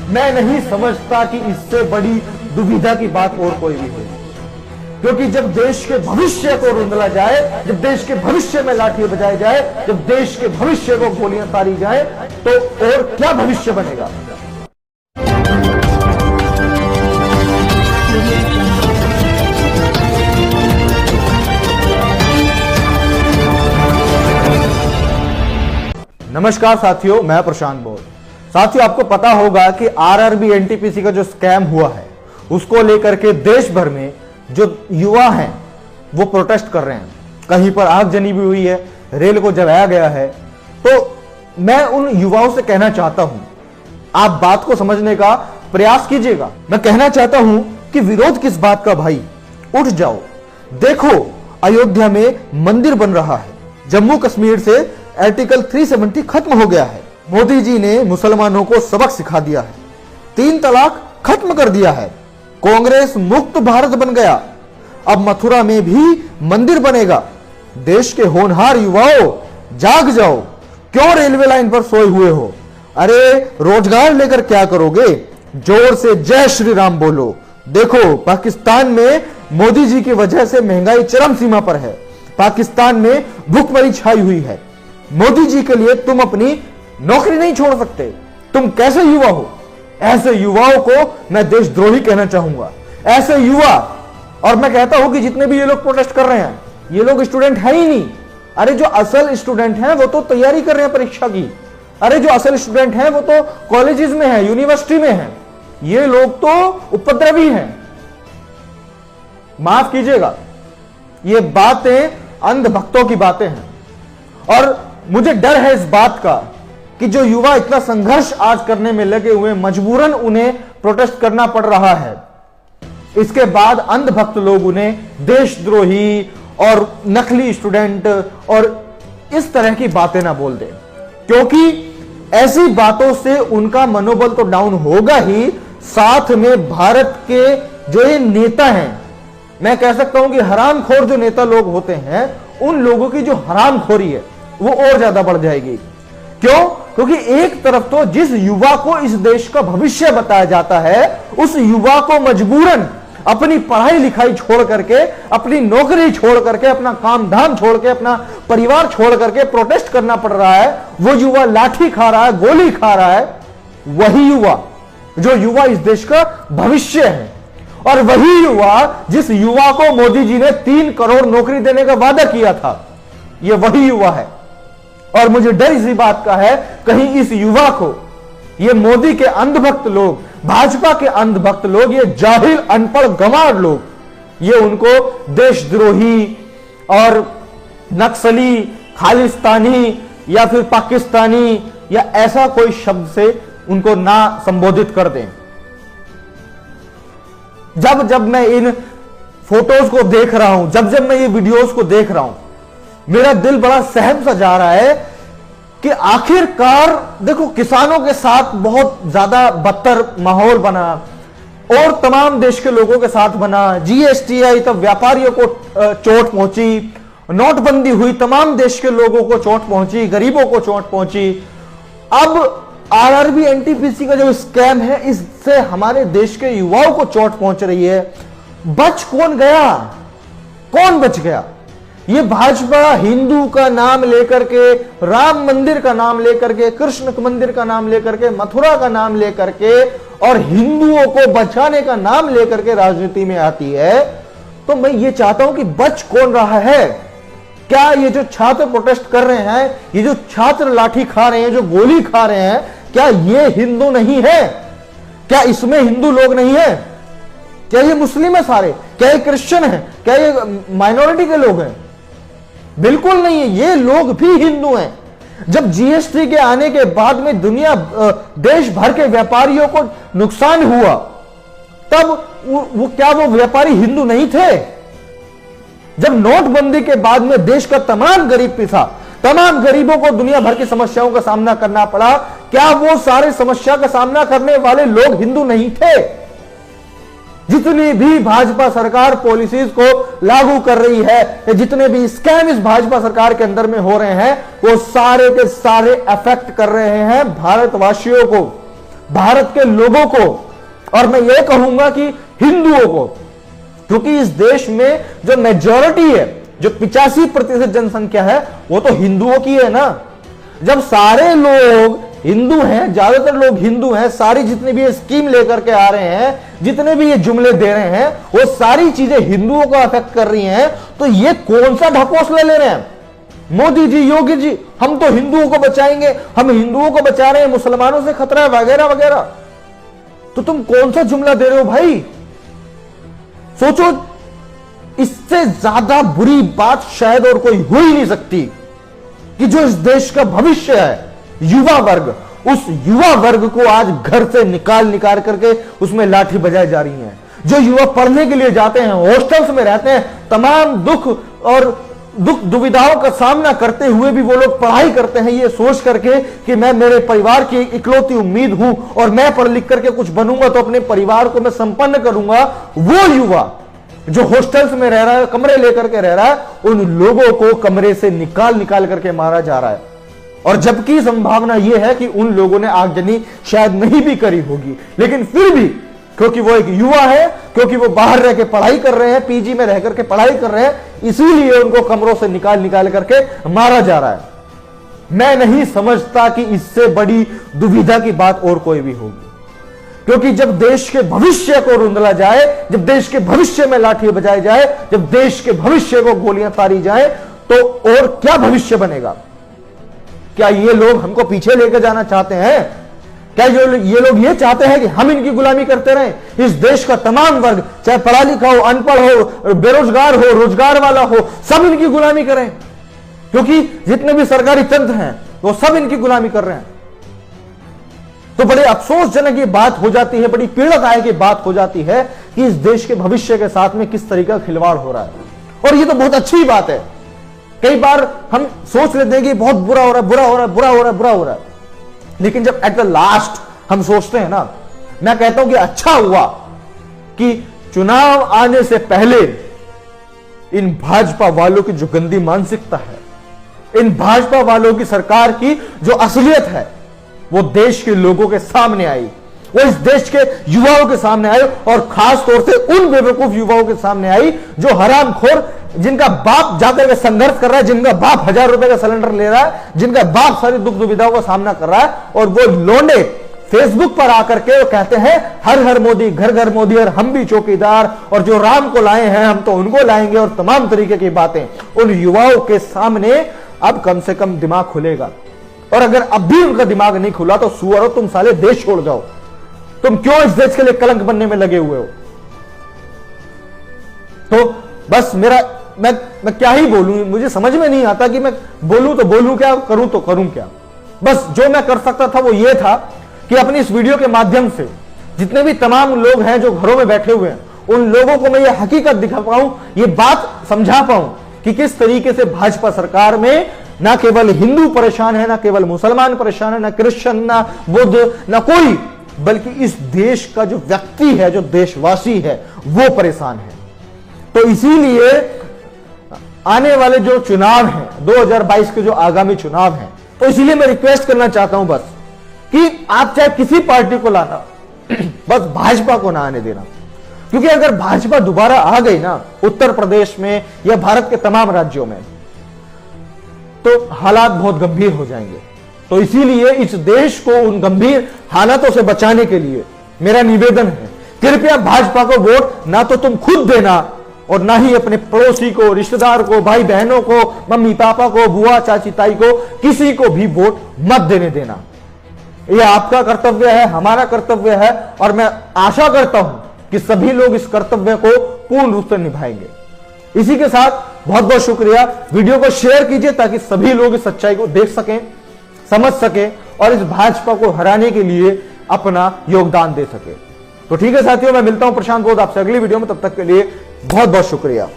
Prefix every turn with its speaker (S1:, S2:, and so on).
S1: मैं नहीं समझता कि इससे बड़ी दुविधा की बात और कोई भी हो, क्योंकि जब देश के भविष्य को रुंधला जाए, जब देश के भविष्य में लाठी बजाई जाए, जब देश के भविष्य को गोलियां तारी जाए, तो और क्या भविष्य बनेगा। नमस्कार साथियों, मैं प्रशांत बोल। साथियों, आपको पता होगा कि आरआरबी एनटीपीसी का जो स्कैम हुआ है, उसको लेकर के देश भर में जो युवा हैं वो प्रोटेस्ट कर रहे हैं। कहीं पर आगजनी भी हुई है, रेल को जलाया गया है। तो मैं उन युवाओं से कहना चाहता हूं, आप बात को समझने का प्रयास कीजिएगा। मैं कहना चाहता हूं कि विरोध किस बात का भाई, उठ जाओ। देखो, अयोध्या में मंदिर बन रहा है, जम्मू कश्मीर से आर्टिकल 370 खत्म हो गया है, मोदी जी ने मुसलमानों को सबक सिखा दिया है, 3 तलाक खत्म कर दिया है, कांग्रेस मुक्त भारत बन गया, अब मथुरा में भी मंदिर बनेगा। देश के होनहार युवाओं, जाग जाओ। क्यों रेलवे लाइन पर सोए हुए हो? अरे रोजगार लेकर क्या करोगे? जोर से जय श्री राम बोलो। देखो, पाकिस्तान में मोदी जी की वजह से महंगाई चरम सीमा पर है, पाकिस्तान में भूखमरी छाई हुई है। मोदी जी के लिए तुम अपनी नौकरी नहीं छोड़ सकते। तुम कैसे युवा हो? ऐसे युवाओं को मैं देशद्रोही कहना चाहूंगा। ऐसे युवा, और मैं कहता हूं कि जितने भी ये लोग प्रोटेस्ट कर रहे हैं, ये लोग स्टूडेंट है ही नहीं। अरे जो असल स्टूडेंट हैं वो तो तैयारी कर रहे हैं परीक्षा की। अरे जो असल स्टूडेंट हैं वो तो कॉलेजेस में है, यूनिवर्सिटी में है। ये लोग तो उपद्रवी हैं। माफ कीजिएगा, ये बातें अंधभक्तों की बातें हैं। और मुझे डर है इस बात का कि जो युवा इतना संघर्ष आज करने में लगे हुए, मजबूरन उन्हें प्रोटेस्ट करना पड़ रहा है। इसके बाद अंधभक्त लोग उन्हें देशद्रोही और नकली स्टूडेंट और इस तरह की बातें ना बोल दें, क्योंकि ऐसी बातों से उनका मनोबल तो डाउन होगा ही, साथ में भारत के जो ये नेता हैं, मैं कह सकता हूं कि हरामखोर जो नेता लोग होते हैं, उन लोगों की जो हरामखोरी है वो और ज्यादा बढ़ जाएगी। क्यों? क्योंकि एक तरफ तो जिस युवा को इस देश का भविष्य बताया जाता है, उस युवा को मजबूरन अपनी पढ़ाई लिखाई छोड़ करके, अपनी नौकरी छोड़ करके, अपना काम धाम छोड़ के, अपना परिवार छोड़ करके प्रोटेस्ट करना पड़ रहा है। वो युवा लाठी खा रहा है, गोली खा रहा है। वही युवा जो युवा इस देश का भविष्य है, और वही युवा जिस युवा को मोदी जी ने 3 करोड़ नौकरी देने का वादा किया था, ये वही युवा है। और मुझे डर इसी बात का है, कहीं इस युवा को ये मोदी के अंधभक्त लोग, भाजपा के अंधभक्त लोग, ये जाहिल अनपढ़ गंवार लोग, ये उनको देशद्रोही और नक्सली, खालिस्तानी या फिर पाकिस्तानी या ऐसा कोई शब्द से उनको ना संबोधित कर दें। जब जब मैं इन फोटोज को देख रहा हूं, जब जब मैं ये वीडियोस को देख रहा हूं, मेरा दिल बड़ा सहम सा जा रहा है कि आखिरकार देखो, किसानों के साथ बहुत ज्यादा बदतर माहौल बना और तमाम देश के लोगों के साथ बना। जीएसटी आई तब व्यापारियों को चोट पहुंची, नोटबंदी हुई, तमाम देश के लोगों को चोट पहुंची, गरीबों को चोट पहुंची। अब आरआरबी एनटीपीसी का जो स्कैम है, इससे हमारे देश के युवाओं को चोट पहुंच रही है। बच कौन गया? कौन बच गया? ये भाजपा हिंदू का नाम लेकर के, राम मंदिर का नाम लेकर के, कृष्ण मंदिर का नाम लेकर के, मथुरा का नाम लेकर के और हिंदुओं को बचाने का नाम लेकर के राजनीति में आती है। तो मैं ये चाहता हूं कि बच कौन रहा है? क्या ये जो छात्र प्रोटेस्ट कर रहे हैं, ये जो छात्र लाठी खा रहे हैं, जो गोली खा रहे हैं, क्या ये हिंदू नहीं है? क्या इसमें हिंदू लोग नहीं है? क्या ये मुस्लिम है सारे? क्या ये क्रिश्चियन है? क्या ये माइनॉरिटी के लोग हैं? बिल्कुल नहीं है, ये लोग भी हिंदू हैं। जब जीएसटी के आने के बाद में दुनिया, देश भर के व्यापारियों को नुकसान हुआ, तब वो व्यापारी हिंदू नहीं थे? जब नोटबंदी के बाद में देश का तमाम गरीब पिसा, तमाम गरीबों को दुनिया भर की समस्याओं का सामना करना पड़ा, क्या वो सारे समस्या का सामना करने वाले लोग हिंदू नहीं थे? जितनी भी भाजपा सरकार पॉलिसीज को लागू कर रही है, जितने भी स्कैम इस भाजपा सरकार के अंदर में हो रहे हैं, वो सारे के सारे अफेक्ट कर रहे हैं भारतवासियों को, भारत के लोगों को, और मैं ये कहूंगा कि हिंदुओं को, क्योंकि इस देश में जो मेजॉरिटी है, जो 85% जनसंख्या है, वो तो हिंदुओं की है ना। जब सारे लोग हिंदू हैं, ज्यादातर लोग हिंदू हैं, सारी जितने भी ये स्कीम लेकर के आ रहे हैं, जितने भी ये जुमले दे रहे हैं, वो सारी चीजें हिंदुओं को अफेक्ट कर रही हैं, तो ये कौन सा ढकोसला ले रहे हैं? मोदी जी, योगी जी, हम तो हिंदुओं को बचाएंगे, हम हिंदुओं को बचा रहे हैं, मुसलमानों से खतरा है, वगैरह वगैरह। तो तुम कौन सा जुमला दे रहे हो भाई? सोचो, इससे ज्यादा बुरी बात शायद और कोई हो ही नहीं सकती कि जो इस देश का भविष्य है, युवा वर्ग, उस युवा वर्ग को आज घर से निकाल करके उसमें लाठी बजाई जा रही है। जो युवा पढ़ने के लिए जाते हैं, हॉस्टल्स में रहते हैं, तमाम दुख और दुविधाओं का सामना करते हुए भी वो लोग पढ़ाई करते हैं ये सोच करके कि मैं मेरे परिवार की इकलौती उम्मीद हूं और मैं पढ़ लिख करके कुछ बनूंगा तो अपने परिवार को मैं संपन्न करूंगा। वो युवा जो हॉस्टल्स में रह रहा है, कमरे लेकर के रह रहा है, उन लोगों को कमरे से निकाल करके मारा जा रहा है। और जबकि संभावना यह है कि उन लोगों ने आगजनी शायद नहीं भी करी होगी, लेकिन फिर भी क्योंकि वो एक युवा है, क्योंकि वो बाहर रह के पढ़ाई कर रहे हैं, पीजी में रह करके पढ़ाई कर रहे हैं, इसीलिए उनको कमरों से निकाल करके मारा जा रहा है। मैं नहीं समझता कि इससे बड़ी दुविधा की बात और कोई भी होगी, क्योंकि जब देश के भविष्य को रुंधला जाए, जब देश के भविष्य में लाठी बजाई जाए, जब देश के भविष्य को गोलियां तारी जाए, तो और क्या भविष्य बनेगा? क्या ये लोग हमको पीछे लेकर जाना चाहते हैं? क्या ये लोग ये चाहते हैं कि हम इनकी गुलामी करते रहें? इस देश का तमाम वर्ग, चाहे पढ़ा लिखा हो, अनपढ़ हो, बेरोजगार हो, रोजगार वाला हो, सब इनकी गुलामी करें, क्योंकि जितने भी सरकारी तंत्र हैं वो सब इनकी गुलामी कर रहे हैं। तो बड़े अफसोसजनक ये बात हो जाती है, बड़ी पीड़ादायक ये बात हो जाती है कि इस देश के भविष्य के साथ में किस तरीका खिलवाड़ हो रहा है। और ये तो बहुत अच्छी बात है। कई बार हम सोच लेते हैं कि बहुत बुरा हो रहा है, बुरा हो रहा है, बुरा हो रहा है, बुरा हो रहा है, लेकिन जब एट द लास्ट हम सोचते हैं ना, मैं कहता हूं कि अच्छा हुआ कि चुनाव आने से पहले इन भाजपा वालों की जो गंदी मानसिकता है, इन भाजपा वालों की सरकार की जो असलियत है, वो देश के लोगों के सामने आई, वो इस देश के युवाओं के सामने आई, और खास तौर से उन बेवकूफ युवाओं के सामने आई जो हरामखोर, जिनका बाप जाकर के संघर्ष कर रहा है, जिनका बाप 1000 रुपए का सिलेंडर ले रहा है, जिनका बाप सारी दुख दुविधाओं का सामना कर रहा है, और वो लोंडे फेसबुक पर आकर के वो कहते हैं हर हर मोदी, घर घर मोदी, और हम भी चौकीदार, और जो राम को लाए हैं हम तो उनको लाएंगे, और तमाम तरीके की बातें। उन युवाओं के सामने अब कम से कम दिमाग खुलेगा, और अगर अब भी उनका दिमाग नहीं खुला तो सुअरो, तुम साले देश छोड़ जाओ। तुम क्यों इस देश के लिए कलंक बनने में लगे हुए हो? तो बस मैं क्या ही बोलूं, मुझे समझ में नहीं आता कि मैं बोलूं तो बोलूं क्या, करूं तो करूं क्या। बस जो मैं कर सकता था वो ये था कि अपनी इस वीडियो के माध्यम से जितने भी तमाम लोग हैं जो घरों में बैठे हुए हैं, उन लोगों को मैं ये हकीकत दिखा पाऊं, ये बात समझा पाऊं कि किस तरीके से भाजपा सरकार में ना केवल हिंदू परेशान है, ना केवल मुसलमान परेशान है, ना क्रिश्चियन, ना बुद्ध, ना कोई, बल्कि इस देश का जो व्यक्ति है, जो देशवासी है, वो परेशान है। तो इसीलिए आने वाले जो चुनाव हैं, 2022 के जो आगामी चुनाव हैं, तो इसीलिए मैं रिक्वेस्ट करना चाहता हूं बस कि आप चाहे किसी पार्टी को लाना, बस भाजपा को ना आने देना। क्योंकि अगर भाजपा दोबारा आ गई ना उत्तर प्रदेश में या भारत के तमाम राज्यों में, तो हालात बहुत गंभीर हो जाएंगे। तो इसीलिए इस देश को उन गंभीर हालातों से बचाने के लिए मेरा निवेदन है, कृपया भाजपा को वोट ना तो तुम खुद देना, और ना ही अपने पड़ोसी को, रिश्तेदार को, भाई बहनों को, मम्मी पापा को, बुआ चाची ताई को, किसी को भी वोट मत देने देना। यह आपका कर्तव्य है, हमारा कर्तव्य है, और मैं आशा करता हूं कि सभी लोग इस कर्तव्य को पूर्ण रूप से निभाएंगे। इसी के साथ बहुत बहुत शुक्रिया। वीडियो को शेयर कीजिए ताकि सभी लोग इस सच्चाई को देख सकें, समझ सकें, और इस भाजपा को हराने के लिए अपना योगदान दे सके। तो ठीक है साथियों, मैं मिलता हूं प्रशांत बोध आपसे अगली वीडियो में। तब तक के लिए बहुत बहुत शुक्रिया।